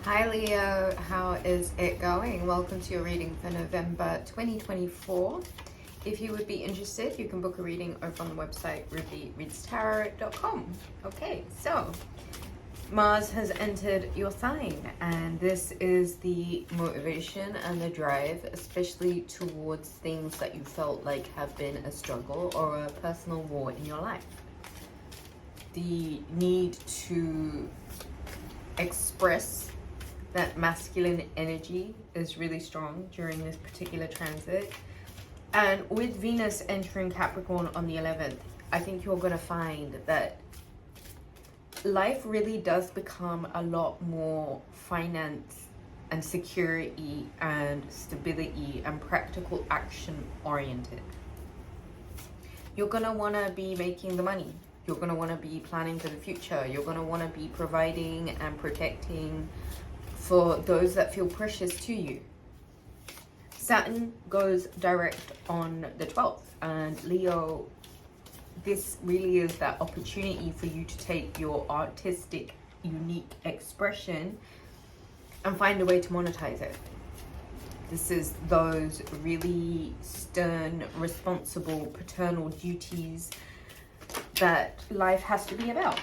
Hi Leo, how is it going? Welcome to your reading for November 2024. If you would be interested, you can book a reading over on the website rubyreadstarot.com. Okay, so Mars has entered your sign, and this is the motivation and the drive, especially towards things that you felt like have been a struggle or a personal war in your life. The need to express that masculine energy is really strong during this particular transit. And with Venus entering Capricorn on the 11th, I think you're going to find that life really does become a lot more finance and security and stability and practical action oriented. You're going to want to be making the money. You're going to want to be planning for the future. You're going to want to be providing and protecting for those that feel precious to you. Saturn goes direct on the 12th, and Leo, this really is that opportunity for you to take your artistic, unique expression and find a way to monetize it. This is those really stern, responsible, paternal duties that life has to be about.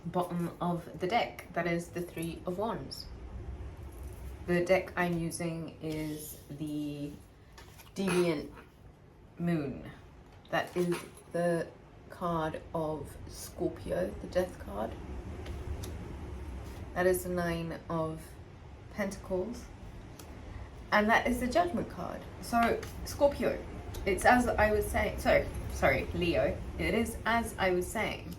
Bottom of the deck, that is the Three of Wands. The deck I'm using is the Deviant Moon. That is the card of Scorpio, the death card. That is the Nine of Pentacles, and that is the Judgment card. So Scorpio, it's as I was saying, sorry Leo, it is as I was saying,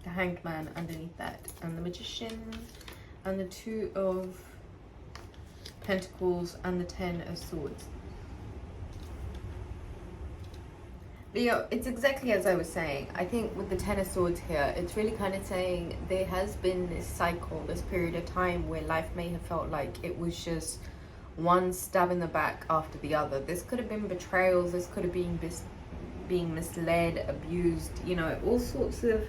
the Hanged Man underneath that, and the Magician, and the Two of Pentacles, and the Ten of Swords. Leo, it's exactly as I was saying. I think with the Ten of Swords here, it's really kind of saying there has been this cycle, this period of time where life may have felt like it was just one stab in the back after the other. This could have been betrayals, this could have been being misled, abused, you know, all sorts of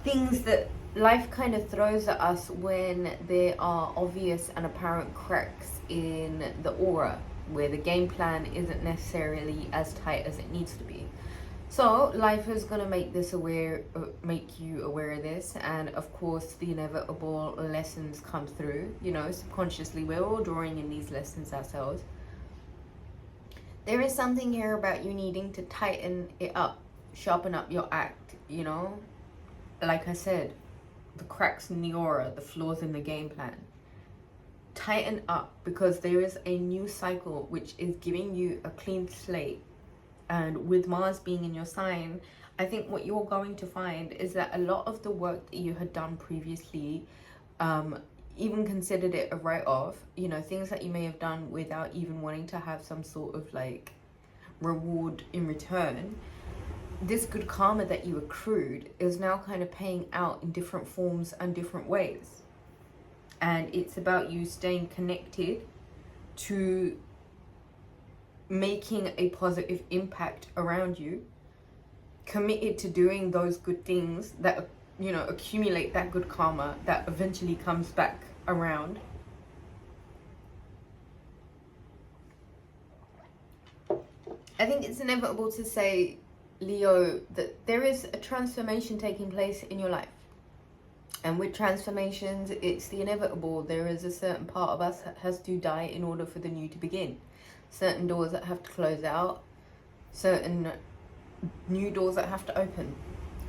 things that life kind of throws at us when there are obvious and apparent cracks in the aura, where the game plan isn't necessarily as tight as it needs to be. So life is going to make you aware of this, and of course the inevitable lessons come through. You know, subconsciously we're all drawing in these lessons ourselves. There is something here about you needing to tighten it up, sharpen up your act, you know. Like I said, the cracks in the aura, the flaws in the game plan. Tighten up, because there is a new cycle which is giving you a clean slate. And with Mars being in your sign, I think what you're going to find is that a lot of the work that you had done previously, even considered it a write-off, you know, things that you may have done without even wanting to have some sort of like reward in return. This good karma that you accrued is now kind of paying out in different forms and different ways. And it's about you staying connected to making a positive impact around you, committed to doing those good things that, you know, accumulate that good karma that eventually comes back around. I think it's inevitable to say, Leo, that there is a transformation taking place in your life. And with transformations, it's the inevitable. There is a certain part of us that has to die in order for the new to begin. Certain doors that have to close out, certain new doors that have to open.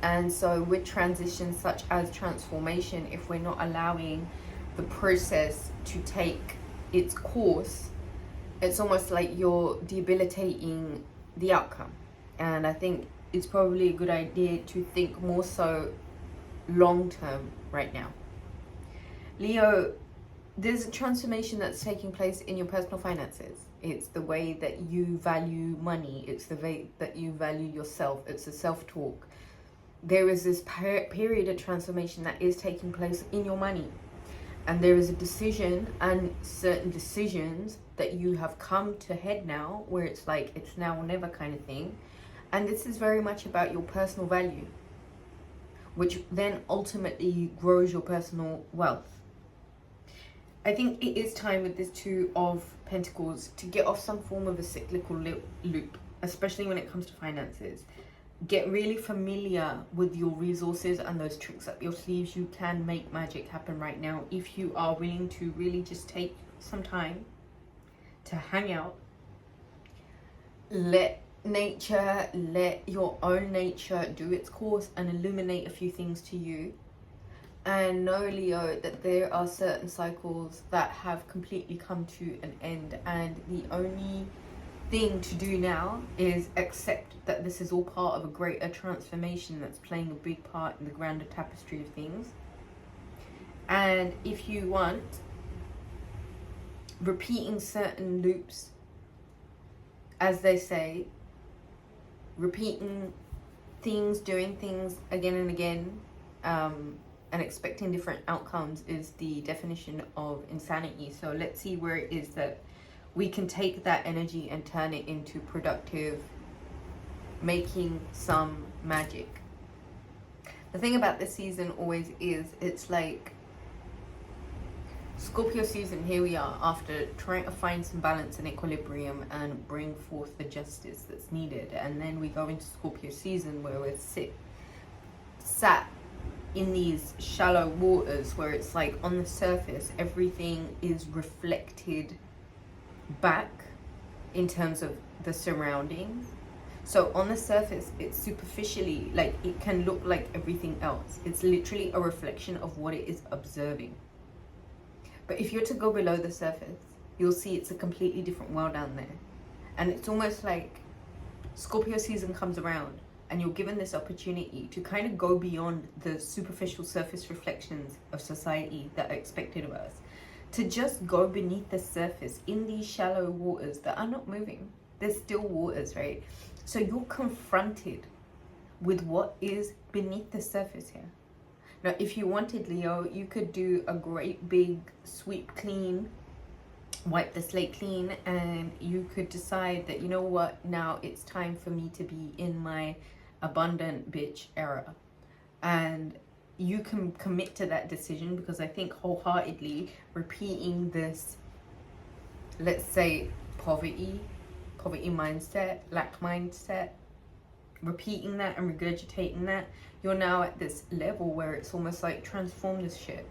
And so with transitions such as transformation, if we're not allowing the process to take its course, it's almost like you're debilitating the outcome. And I think it's probably a good idea to think more so long term right now. Leo, there's a transformation that's taking place in your personal finances. It's the way that you value money. It's the way that you value yourself. It's the self-talk. There is this period of transformation that is taking place in your money. And there is a decision and certain decisions that you have come to head now, where it's like it's now or never kind of thing. And this is very much about your personal value. which then ultimately grows your personal wealth. I think it is time with this Two of Pentacles to get off some form of a cyclical loop, especially when it comes to finances. Get really familiar with your resources and those tricks up your sleeves. You can make magic happen right now if you are willing to really just take some time to hang out. Let nature, let your own nature do its course and illuminate a few things to you. And know, Leo, that there are certain cycles that have completely come to an end, and the only thing to do now is accept that this is all part of a greater transformation that's playing a big part in the grander tapestry of things. And if you want, repeating certain loops, as they say, repeating things, doing things again and again, and expecting different outcomes is the definition of insanity. So let's see where it is that we can take that energy and turn it into productive, making some magic. The thing about this season always is, it's like Scorpio season, here we are, after trying to find some balance and equilibrium and bring forth the justice that's needed. And then we go into Scorpio season where we're sat in these shallow waters where it's like on the surface everything is reflected back in terms of the surroundings. So on the surface it's superficially, like, it can look like everything else. It's literally a reflection of what it is observing. But if you're to go below the surface, you'll see it's a completely different world down there. And it's almost like Scorpio season comes around and you're given this opportunity to kind of go beyond the superficial surface reflections of society that are expected of us, to just go beneath the surface in these shallow waters that are not moving. They're still waters, right? So you're confronted with what is beneath the surface here. Now, if you wanted, Leo, you could do a great big sweep clean, wipe the slate clean, and you could decide that, you know what, now it's time for me to be in my abundant bitch era. And you can commit to that decision, because I think wholeheartedly repeating this, let's say, poverty mindset, lack mindset, repeating that and regurgitating that, you're now at this level where it's almost like, transform this shit.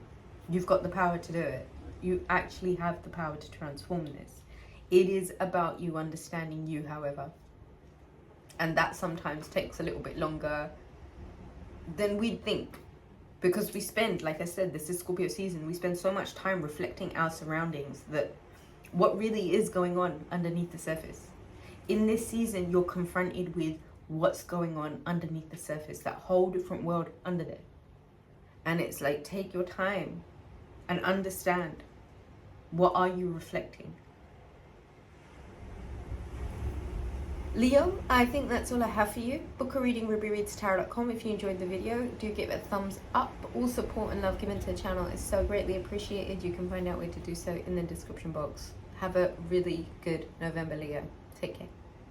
You've got the power to do it. You actually have the power to transform this. It is about you understanding you, however. And that sometimes takes a little bit longer than we'd think. Because we spend, like I said, this is Scorpio season, we spend so much time reflecting our surroundings that what really is going on underneath the surface. In this season, you're confronted with what's going on underneath the surface, that whole different world under there. And it's like, take your time and understand, what are you reflecting? Leo, I think that's all I have for you. Book a reading, rubyreadstarot.com. If you enjoyed the video, do give it a thumbs up. All support and love given to the channel is so greatly appreciated. You can find out where to do so in the description box. Have a really good November, Leo. Take care.